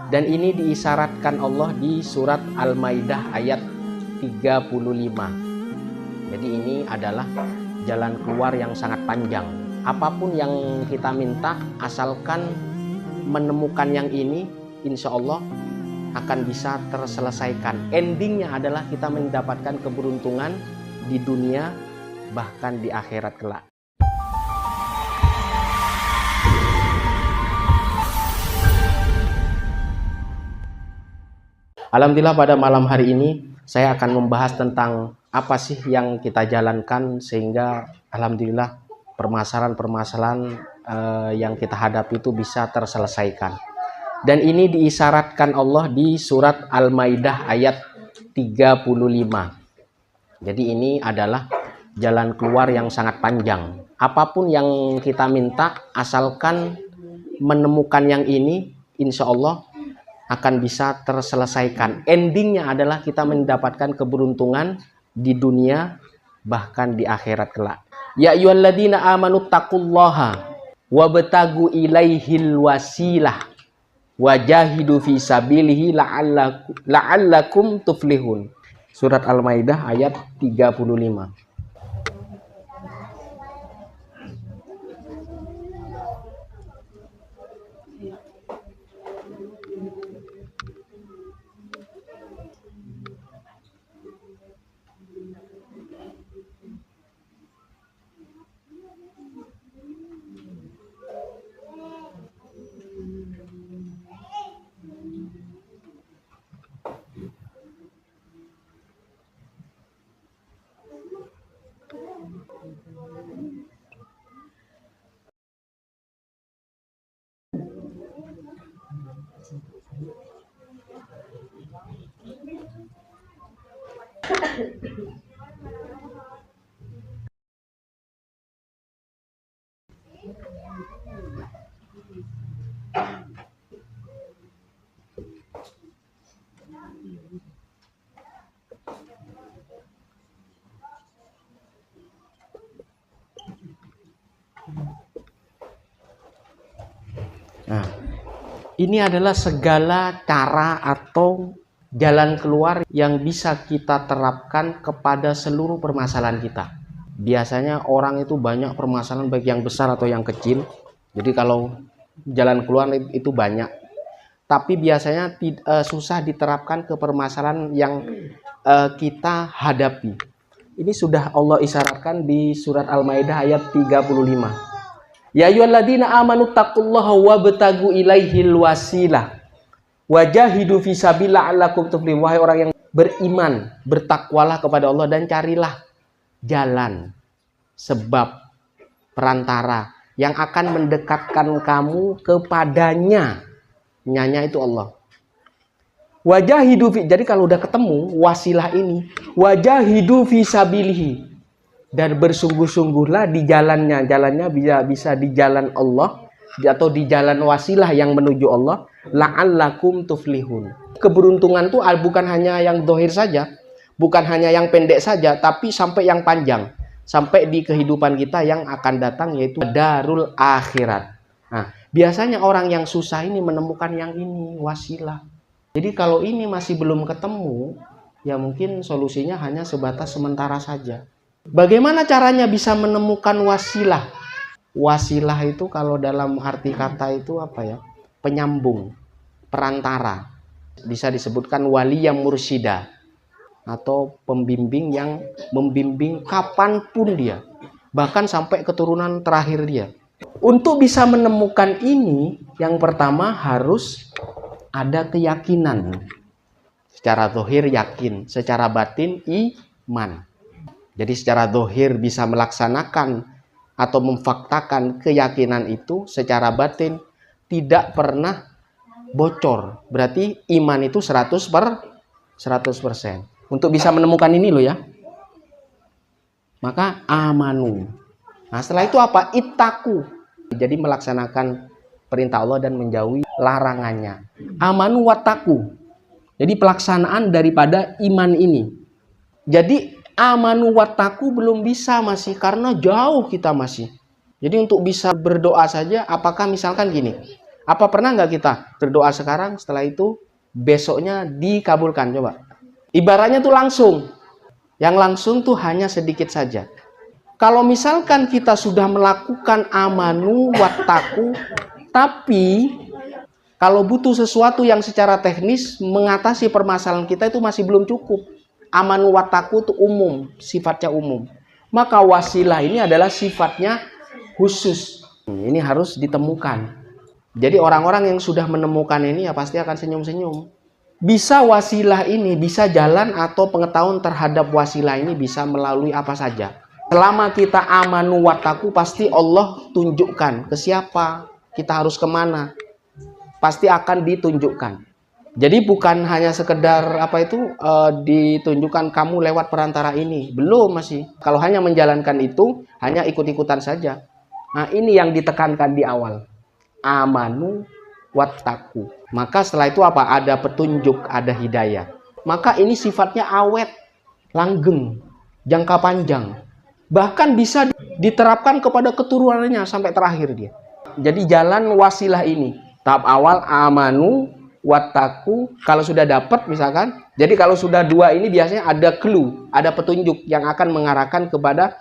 Dan ini diisyaratkan Allah di surat Al-Maidah ayat 35. Jadi ini adalah jalan keluar yang sangat panjang. Apapun yang kita minta, asalkan menemukan yang ini, insya Allah akan bisa terselesaikan. Endingnya adalah kita mendapatkan keberuntungan di dunia, bahkan di akhirat kelak. Alhamdulillah, pada malam hari ini saya akan membahas tentang apa sih yang kita jalankan sehingga alhamdulillah permasalahan-permasalahan yang kita hadapi itu bisa terselesaikan. Dan ini diisyaratkan Allah di surat Al-Maidah ayat 35. Jadi ini adalah jalan keluar yang sangat panjang. Apapun yang kita minta, asalkan menemukan yang ini, insya Allah akan bisa terselesaikan. Endingnya adalah kita mendapatkan keberuntungan di dunia, bahkan di akhirat kelak. Ya ayyuhalladzina amanu taqullaha wabtagu ilaihil wasilah wajahidu fi sabilihi la'allakum tuflihun. Surat Al-Maidah ayat 35. Nah, ini adalah segala cara atau jalan keluar yang bisa kita terapkan kepada seluruh permasalahan kita. Biasanya orang itu banyak permasalahan, baik yang besar atau yang kecil. Jadi kalau jalan keluar itu banyak, tapi biasanya susah diterapkan ke permasalahan yang kita hadapi. Ini sudah Allah isyaratkan di surat Al-Maidah ayat 35. Ya ayyuhalladzina amanu taqullaha wabtagu ilaihil wasilah wajahidu fisabilillah la'allakum tuflihun. Wahai orang yang beriman, bertakwalah kepada Allah dan carilah jalan, sebab, perantara yang akan mendekatkan kamu kepadanya. Nyanya itu Allah. Wajahidu fi, jadi kalau udah ketemu wasilah ini, wajahidu fisabilihi, dan bersungguh-sungguhlah di jalannya. Jalannya bisa di jalan Allah atau di jalan wasilah yang menuju Allah. La'allakum tuflihun. Keberuntungan itu bukan hanya yang dohir saja, bukan hanya yang pendek saja, tapi sampai yang panjang, sampai di kehidupan kita yang akan datang, yaitu darul akhirat. Nah, biasanya orang yang susah ini menemukan yang ini, wasilah. Jadi kalau ini masih belum ketemu, ya mungkin solusinya hanya sebatas sementara saja. Bagaimana caranya bisa menemukan wasilah? Wasilah itu kalau dalam arti kata itu apa ya? Penyambung, perantara. Bisa disebutkan wali yang mursida, atau pembimbing yang membimbing kapanpun dia, bahkan sampai keturunan terakhir dia. Untuk bisa menemukan ini, yang pertama harus ada keyakinan. Secara zahir yakin, secara batin iman. Jadi secara zahir bisa melaksanakan atau memfaktakan keyakinan itu, secara batin tidak pernah bocor. Berarti iman itu 100%. Untuk bisa menemukan ini loh ya, maka amanu. Nah setelah itu apa? Ittaku. Jadi melaksanakan perintah Allah dan menjauhi larangannya. Amanu wattaku. Jadi pelaksanaan daripada iman ini. Jadi amanu wattaku belum bisa masih, karena jauh kita masih. Jadi untuk bisa berdoa saja, apakah misalkan gini, Apa pernah nggak kita berdoa sekarang, setelah itu besoknya dikabulkan? Coba. Ibaratnya tuh langsung. Yang langsung tuh hanya sedikit saja. Kalau misalkan kita sudah melakukan amanu wattaku, tapi kalau butuh sesuatu yang secara teknis mengatasi permasalahan kita itu masih belum cukup. Amanu wattaku itu umum, sifatnya umum. Maka wasilah ini adalah sifatnya khusus. Ini harus ditemukan. Jadi orang-orang yang sudah menemukan ini ya pasti akan senyum-senyum. Bisa wasilah ini, bisa jalan atau pengetahuan terhadap wasilah ini bisa melalui apa saja. Selama kita amanu wattaku, pasti Allah tunjukkan ke siapa, kita harus kemana. Pasti akan ditunjukkan. Jadi bukan hanya sekedar ditunjukkan kamu lewat perantara ini. Belum masih. Kalau hanya menjalankan itu, hanya ikut-ikutan saja. Nah ini yang ditekankan di awal. Amanu wattaku. Maka setelah itu apa? Ada petunjuk, ada hidayah. Maka ini sifatnya awet, langgeng, jangka panjang. Bahkan bisa diterapkan kepada keturunannya sampai terakhir dia. Jadi jalan wasilah ini. Tahap awal amanu wattaku. Kalau sudah dapat misalkan. Jadi kalau sudah dua ini biasanya ada clue, ada petunjuk yang akan mengarahkan kepada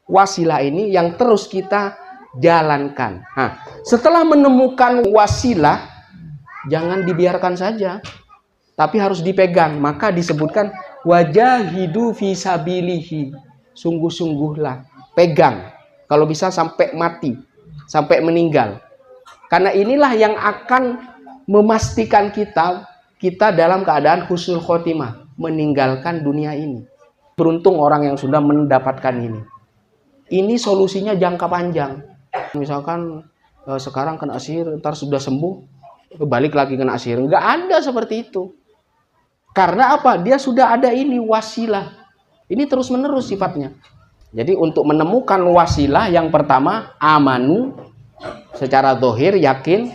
wasilah ini yang terus kita jalankan. Nah, setelah menemukan wasilah, jangan dibiarkan saja, tapi harus dipegang. Maka disebutkan wajahidu fisabilihi. Sungguh-sungguhlah, pegang. Kalau bisa sampai mati, sampai meninggal. Karena inilah yang akan memastikan kita dalam keadaan husnul khotimah, meninggalkan dunia ini. Beruntung orang yang sudah mendapatkan ini. Ini solusinya jangka panjang. Misalkan sekarang kena sihir, ntar sudah sembuh, balik lagi kena sihir. Nggak ada seperti itu. Karena apa? Dia sudah ada ini wasilah. Ini terus menerus sifatnya. Jadi untuk menemukan wasilah yang pertama amanu secara zahir yakin,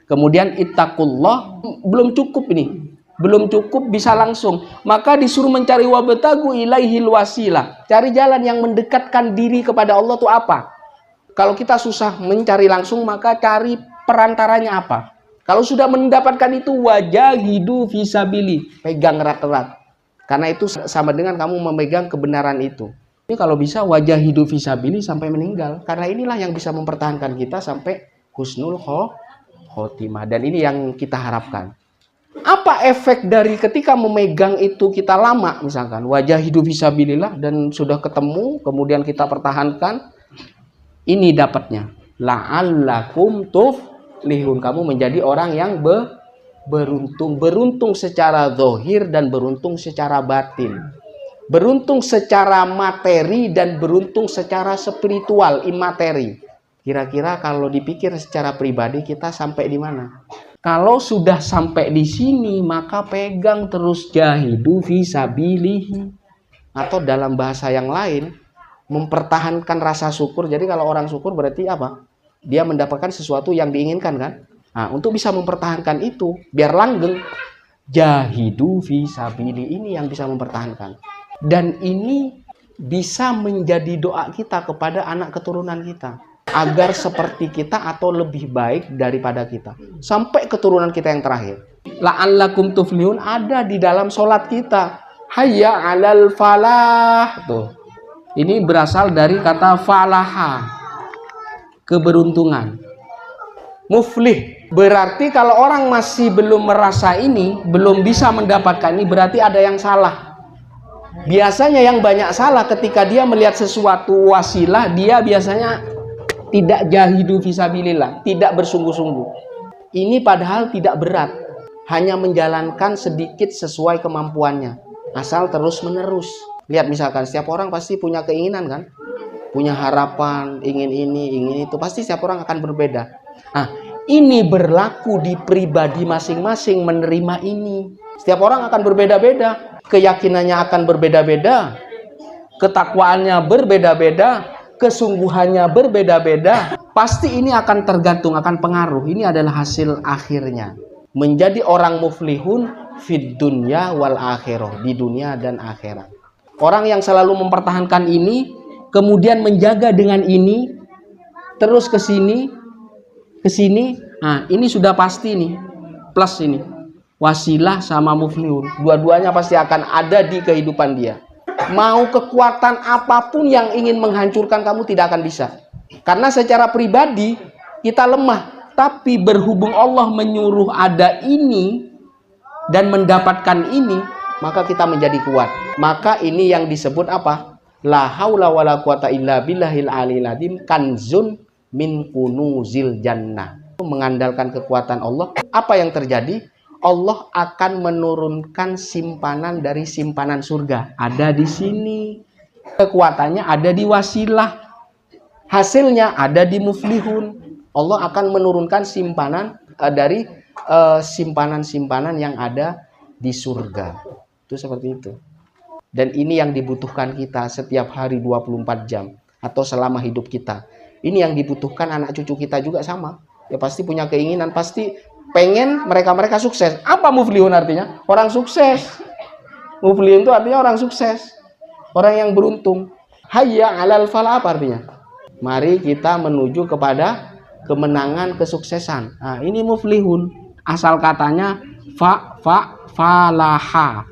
kemudian ittaqullah belum cukup ini. Belum cukup bisa langsung. Maka disuruh mencari wabtagu ilaihil wasilah. Cari jalan yang mendekatkan diri kepada Allah itu apa? Kalau kita susah mencari langsung, maka cari perantaranya apa? Kalau sudah mendapatkan itu wajahidu fisabili, pegang erat-erat. Karena itu sama dengan kamu memegang kebenaran itu. Ini kalau bisa wajahidu fisabili sampai meninggal. Karena inilah yang bisa mempertahankan kita sampai husnul khotimah. Dan ini yang kita harapkan. Apa efek dari ketika memegang itu kita lama, misalkan wajahidu fisabilillah dan sudah ketemu, kemudian kita pertahankan, ini dapatnya. La'allakum tuflihun. Kamu menjadi orang yang beruntung. Beruntung secara zahir dan beruntung secara batin. Beruntung secara materi dan beruntung secara spiritual, imateri. Kira-kira kalau dipikir secara pribadi kita sampai di mana? Kalau sudah sampai di sini, maka pegang terus jahidu fisabilihi. Atau dalam bahasa yang lain, mempertahankan rasa syukur. Jadi kalau orang syukur berarti apa? Dia mendapatkan sesuatu yang diinginkan kan? Nah, untuk bisa mempertahankan itu, biar langgeng, jahidu fisabili ini yang bisa mempertahankan. Dan ini bisa menjadi doa kita kepada anak keturunan kita. Agar seperti kita atau lebih baik daripada kita. Sampai keturunan kita yang terakhir. La'allakum tuflihun ada di dalam sholat kita. Hayya 'alal falah. Tuh. Ini berasal dari kata falaha. Keberuntungan. Muflih. Berarti kalau orang masih belum merasa ini, belum bisa mendapatkan ini, berarti ada yang salah. Biasanya yang banyak salah ketika dia melihat sesuatu wasilah, dia biasanya tidak jahidu fisabilillah, tidak bersungguh-sungguh. Ini padahal tidak berat, hanya menjalankan sedikit sesuai kemampuannya, asal terus menerus. Lihat misalkan setiap orang pasti punya keinginan kan, punya harapan, ingin ini, ingin itu, pasti setiap orang akan berbeda. Nah, ini berlaku di pribadi masing-masing menerima ini. Setiap orang akan berbeda-beda, keyakinannya akan berbeda-beda, ketakwaannya berbeda-beda, kesungguhannya berbeda-beda. Pasti ini akan tergantung, akan pengaruh. Ini adalah hasil akhirnya. Menjadi orang muflihun fid dunya wal akhirah, di dunia dan akhirat. Orang yang selalu mempertahankan ini, kemudian menjaga dengan ini, terus ke sini, Nah, ini sudah pasti nih. Plus ini. Wasilah sama muflihun. Dua-duanya pasti akan ada di kehidupan dia. Mau kekuatan apapun yang ingin menghancurkan kamu tidak akan bisa. Karena secara pribadi kita lemah. Tapi berhubung Allah menyuruh ada ini dan mendapatkan ini, maka kita menjadi kuat. Maka ini yang disebut apa? La haula wala quwata illa billahil aliyil azim, kanzun min kunuzil jannah. Mengandalkan kekuatan Allah, apa yang terjadi? Allah akan menurunkan simpanan dari simpanan surga. Ada di sini. Kekuatannya ada di wasilah. Hasilnya ada di muflihun. Allah akan menurunkan simpanan dari simpanan-simpanan yang ada di surga. Itu seperti itu. Dan ini yang dibutuhkan kita setiap hari 24 jam atau selama hidup kita. Ini yang dibutuhkan anak cucu kita juga sama. Ya pasti punya keinginan, pasti pengen mereka sukses. Apa muflihun artinya? Orang sukses. Muflihun itu artinya orang sukses. Orang yang beruntung. Hayya 'alal falah apa artinya? Mari kita menuju kepada kemenangan, kesuksesan. Nah, ini muflihun. Asal katanya falaha.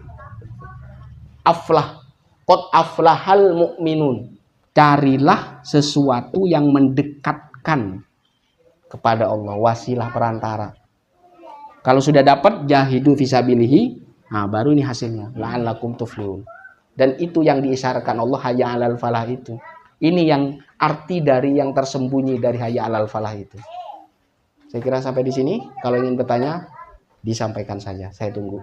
Aflah. Qad aflahal mu'minun. Carilah sesuatu yang mendekatkan kepada Allah, wasilah perantara. Kalau sudah dapat jahidu fisabilihi, nah baru ini hasilnya. La'allakum tuflihun. Dan itu yang diisyaratkan Allah, hayya 'alal falah itu. Ini yang arti dari yang tersembunyi dari hayya 'alal falah itu. Saya kira sampai di sini. Kalau ingin bertanya, disampaikan saja. Saya tunggu.